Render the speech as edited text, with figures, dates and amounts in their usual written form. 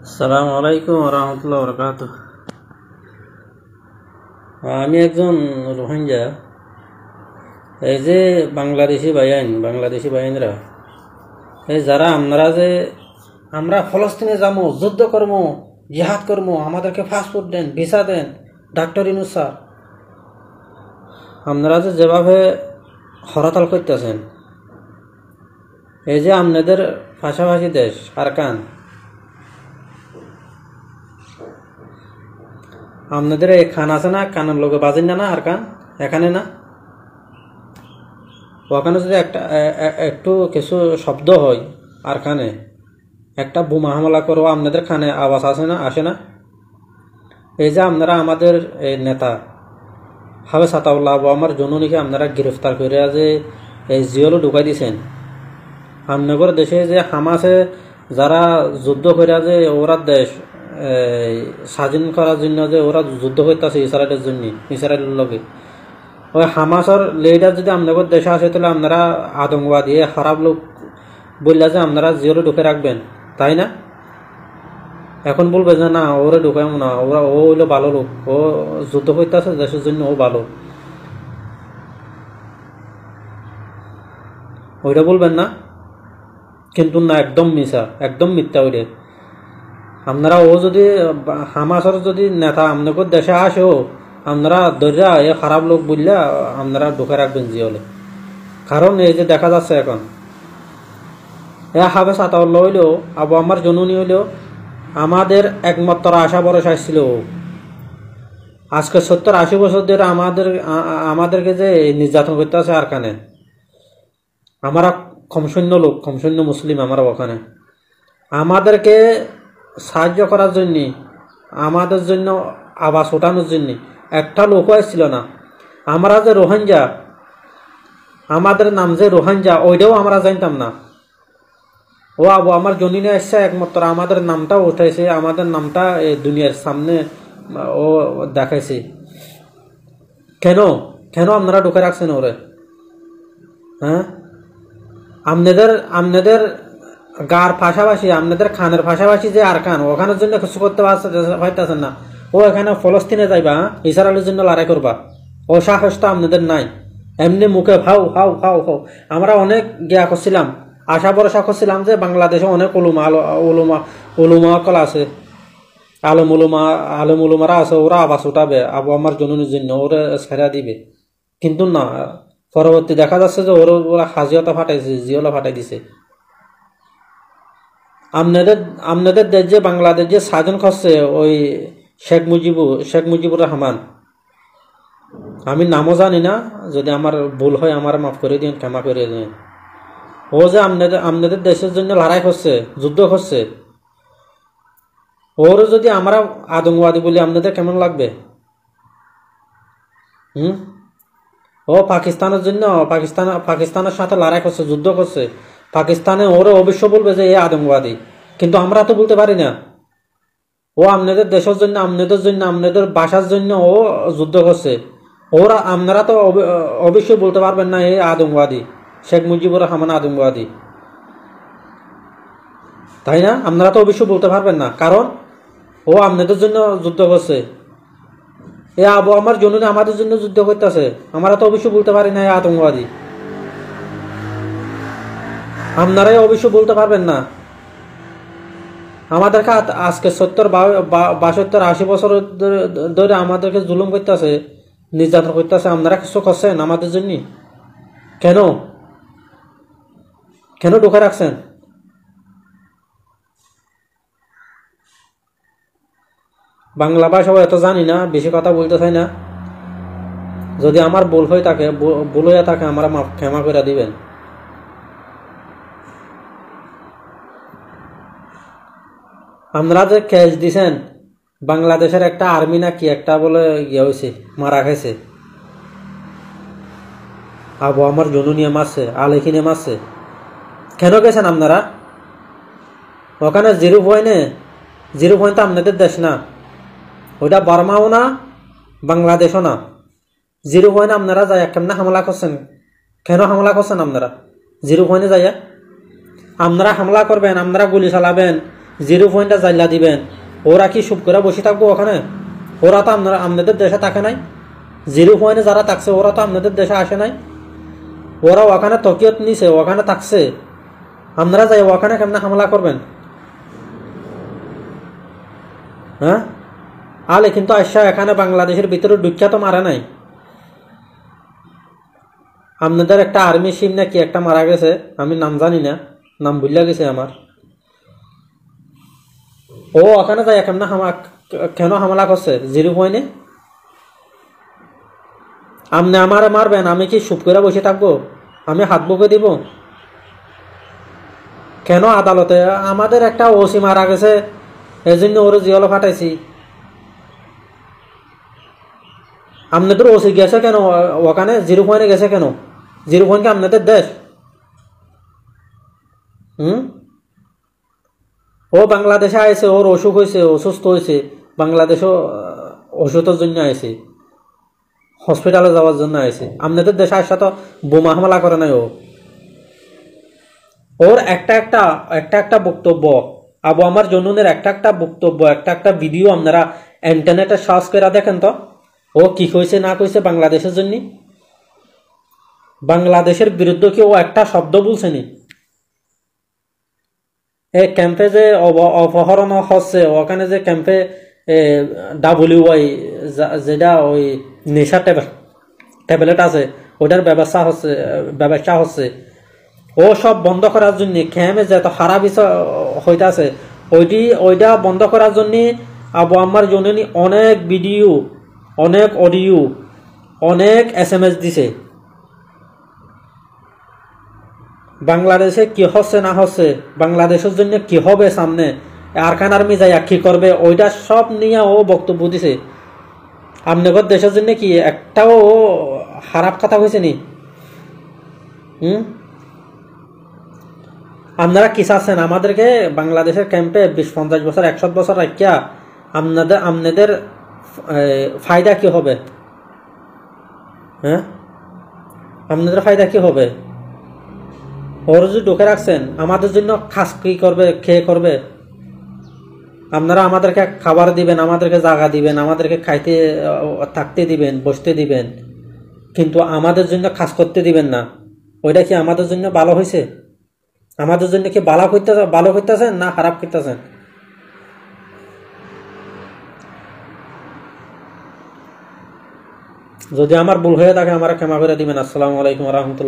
আসসালামু আলাইকুম রহমতুল্লাহ বরকাত। আমি একজন রোহিঙ্গা। এই যে বাংলাদেশি বাইনরা, এই যারা আপনারা যে আমরা ফলস্তিনে যাবো, যুদ্ধ করবো, জিহাদ করবো, আমাদেরকে পাসপোর্ট দেন, ভিসা দেন, ডাক্তার ইউনূস স্যার, আপনারা যে যেভাবে হরতাল করতেছেন, এই যে আপনাদের পাশাপাশি দেশ আরাকান, আপনাদের এই খান আছে না, কানের লোকে বাজেন না আরাকান, এখানে না, ওখানে যদি একটু কিছু শব্দ হয় আর কানে একটা বোমা হামলা করবো, আপনাদের কানে আওয়াজ আসে না? এই যে আপনারা আমাদের এই নেতা হাবে সাতাউল্লাহ আবু আমার জননীকে আপনারা গ্রেফতার করে যে এই জিওলো ঢুকাই দিছেন। আপনাদের দেশে যে হামাসে যারা যুদ্ধ করে যে ওরা দেশ স্বাধীন করার জন্য যে ওরা যুদ্ধ করতেছে ইসরায়েলের লগে, ওই হামাসের লিডার যদি আপনাদের দেশে আসে, তাহলে আপনারা আতঙ্কবাদী খারাপ লোক বললে যে আপনারা জিওলো ঢুকে রাখবেন, তাই না? এখন বলবে যে না, ওরা ঢুকাই না, ও হইলো ভালো লোক, ও যুদ্ধ করতেছে দেশের জন্য, ও ভালো, ওইটা বলবেন না? কিন্তু না, একদম মিশা, একদম মিথ্যা ওইটা। আপনারা ও যদি হামাসের যদি নেতা আপনাদের দেশে আসেও, আপনারা দরজা এ খারাপ লোক বললে আপনারা ঢুকে রাখবেন জিওলে। কারণ এই যে দেখা যাচ্ছে এখন এ হাবে সাতাউল্লাহ হইলেও আবু আমার জননী হইলেও আমাদের একমাত্র আশা ভরসা ছিল। আজকে 70-80 বছর ধরে আমাদেরকে যে নির্যাতন করতে আছে আর কানে, আমরা কমসৈন্য লোক, কমসৈন্য মুসলিম, আমরা ওখানে আমাদেরকে সাহায্য করার জন্য, আমাদের জন্য আবাস ওঠানোর জন্য একটা লোকও আসছিল না। আমরা যে রোহিঙ্গা, আমাদের নাম যে রোহিঙ্গা, ওইটাও আমরা জানতাম না। ও আবু আমার জনিনে আসছে, একমাত্র আমাদের নামটা উঠাইছে, আমাদের নামটা এই দুনিয়ার সামনে ও দেখাইছে। কেন কেন আপনারা ঢুকে রাখছেন ওরে? হ্যাঁ, আপনাদের গার পাশাপাশি, আপনাদের খানের পাশাপাশি যে আর খান, ওখানের জন্য কিছু করতে পারতেছেন না। ও এখানে ফলস্তিনে যাইবা, ইসরায়েলের জন্য লড়াই করবা, ও সাহসটা আপনাদের নাই। এমনি মুখে ভাও হাও হাও হাও। আমরা অনেক গিয়া করছিলাম, আশা ভরসা করছিলাম যে বাংলাদেশে অনেক উলুমা কলা আছে, আলম উলুমারা আছে, ওরা আবাস উঠাবে আবু আমার জননীর জন্য, ওরা ছেড়া দিবে। কিন্তু না, পরবর্তী দেখা যাচ্ছে যে ওরা হাজিয়তা ফাটাইছে, জিওলা ফাটাই দিছে। আপনাদের দেশ যে বাংলাদেশ যে স্বাধীন করছে ওই শেখ মুজিবুর রহমান, আমি নামও জানি না, যদি আমার ভুল হয় আমার মাফ করে দিন, ক্ষমা করে দিন। ও যে আপনাদের দেশের জন্য লড়াই করছে, যুদ্ধ করছে, ওর যদি আমরা আতঙ্কবাদী বলি আপনাদের কেমন লাগবে? ও পাকিস্তানের জন্য, পাকিস্তানের সাথে লড়াই করছে, যুদ্ধ করছে, পাকিস্তানে ওরা অবশ্য বলবে যে এ আতঙ্কবাদী, কিন্তু আমরা তো বলতে পারি না। ও আপনাদের দেশের জন্য, আপনাদের বাসার জন্য ও যুদ্ধ করছে, ওরা আপনারা তো অবশ্যই বলতে পারবেন না এ আতঙ্কবাদী, শেখ মুজিবুর রহমান আতঙ্কবাদী, তাই না? আপনারা তো অবশ্যই বলতে পারবেন না, কারণ ও আপনাদের জন্য যুদ্ধ করছে। এ আবু আমার জন্য আমাদের জন্য যুদ্ধ করতেছে, আমরা তো অবশ্যই বলতে পারি না এ আতঙ্কবাদী। আপনারাই অবশ্যই বলতে পারবেন না। আমাদেরকে আজকে 70-72-80 বছর ধরে আমাদেরকে জুলুম করতেছে, নির্যাতন করতেছে, আপনারা কিছু করছেন আমাদের জন্য? কেন কেন ঢুকে রাখছেন? বাংলা ভাষাও এত জানি না, বেশি কথা বলতে চাই না। যদি আমার ভুল হয়ে থাকে, আমরা ক্ষমা করে দিবেন। আপনারা যে ক্যাশ দিছেন, বাংলাদেশের একটা আর্মি নাকি একটা বলে ইয়ে হয়েছে, মারা গেছে, আবু আমার জননী মারছে, আলেখিনে মারছে। কেন গেছেন আপনারা ওখানে? জিরো পয়েন্ট তো আপনাদের দেশ না, ওইটা বার্মাও না, বাংলাদেশও না। জিরো পয়েন্ট আপনারা যাই কেমন হামলা করছেন? কেন হামলা করছেন আপনারা জিরো পয়েন্টে যাইয়া? আপনারা হামলা করবেন, আপনারা গুলি চালাবেন, জিরো পয়েন্টটা জাইলা দিবেন, ওরা কি চুপ করে বসে থাকবো ওখানে? ওরা তো আপনাদের দেশে থাকে নাই। জিরো পয়েন্টে যারা থাকছে ওরা তো আপনাদের দেশে আসে নাই। ওরা ওখানে তকিয়ত নিছে, ওখানে থাকছে। আপনারা যাই ওখানে কেমনে হামলা করবেন? হ্যাঁ, আলে কিন্তু আশা এখানে বাংলাদেশের ভিতরে ঢুকিয়া তো মারা নাই। আপনাদের একটা আর্মি শিপ নাকি একটা মারা গেছে, আমি নাম জানি না, নাম ভুলিয়া গেছে আমার। ও ওখানে যাই কেমন কেন হামলা করছে জিরো পয়েন্টে? আপনি আমারে মারবেন, আমি কি চুপ করে বসে থাকবো? আমি হাত বুকে দিব? কেন আদালতে আমাদের একটা ওসি মারা গেছে, এই জন্য ওর জিয়ল ফাটাইছি। আপনাদের ওসি গেছে কেন ওখানে? জিরো পয়েন্টে গেছে কেন? জিরো পয়েন্ট কি আপনাদের দেশ? হুম, ও বাংলাদেশে আইছে, ওর অসুখ হয়েছে, অসুস্থ হয়েছে, বাংলাদেশও ওষুধের জন্য আইছে, হসপিটালে যাওয়ার জন্য আইছে। আপনাদের দেশে আসা তো বোমা হামলা করে নাই ও। ওর একটা বক্তব্য, আবু আমার জনুনের একটা বক্তব্য, একটা ভিডিও আপনারা ইন্টারনেটে সার্চ করে দেখেন তো, ও কি কইছে না কইছে বাংলাদেশের জন্য। বাংলাদেশের বিরুদ্ধে কি ও একটা শব্দ বলছেনি? এই ক্যাম্পে যে অপহরণ হচ্ছে, ওখানে যে ক্যাম্পে WI যেটা ওই নেশার ট্যাবলেট আছে, ওটার ব্যবসা হচ্ছে, ও সব বন্ধ করার জন্য ক্যাম্পে যে এত খারাপ হইতাছে, ওইটা বন্ধ করার জন্য আবু আম্মার জননী অনেক ভিডিও, অনেক অডিও, অনেক SMS দিছে। বাংলাদেশে কি হচ্ছে না হচ্ছে, বাংলাদেশের জন্য কি হবে সামনে, আরকান আর্মি যাইয়া কি করবে, ওইটা সব নিয়ে ও বক্তব্য দিছে। আপনাদের দেশের জন্য কি একটাও খারাপ কথা হয়েছে নি? আপনারা কি চাচ্ছেন? আমাদেরকে বাংলাদেশের ক্যাম্পে 20-50 বছর 100 বছর রাখিয়া আপনাদের ফায়দা কি হবে? হ্যাঁ, আপনাদের ফায়দা কি হবে? ওর যদি ঢুকে রাখছেন, আমাদের জন্য খাস কি করবে, খেয়ে করবে? আপনারা আমাদেরকে খাবার দিবেন, আমাদেরকে জায়গা দিবেন, আমাদেরকে খাইতে থাকতে দিবেন, বসতে দিবেন, কিন্তু আমাদের জন্য খাস করতে দিবেন না। ওইটা কি আমাদের জন্য ভালো হয়েছে? আমাদের জন্য কি ভালো করতেছেন না খারাপ করতেছেন? যদি আমার ভুল হয়ে থাকে আমার ক্ষমা করে দিবেন। আসসালামু আলাইকুম ওয়া রাহমাতুল্লাহ।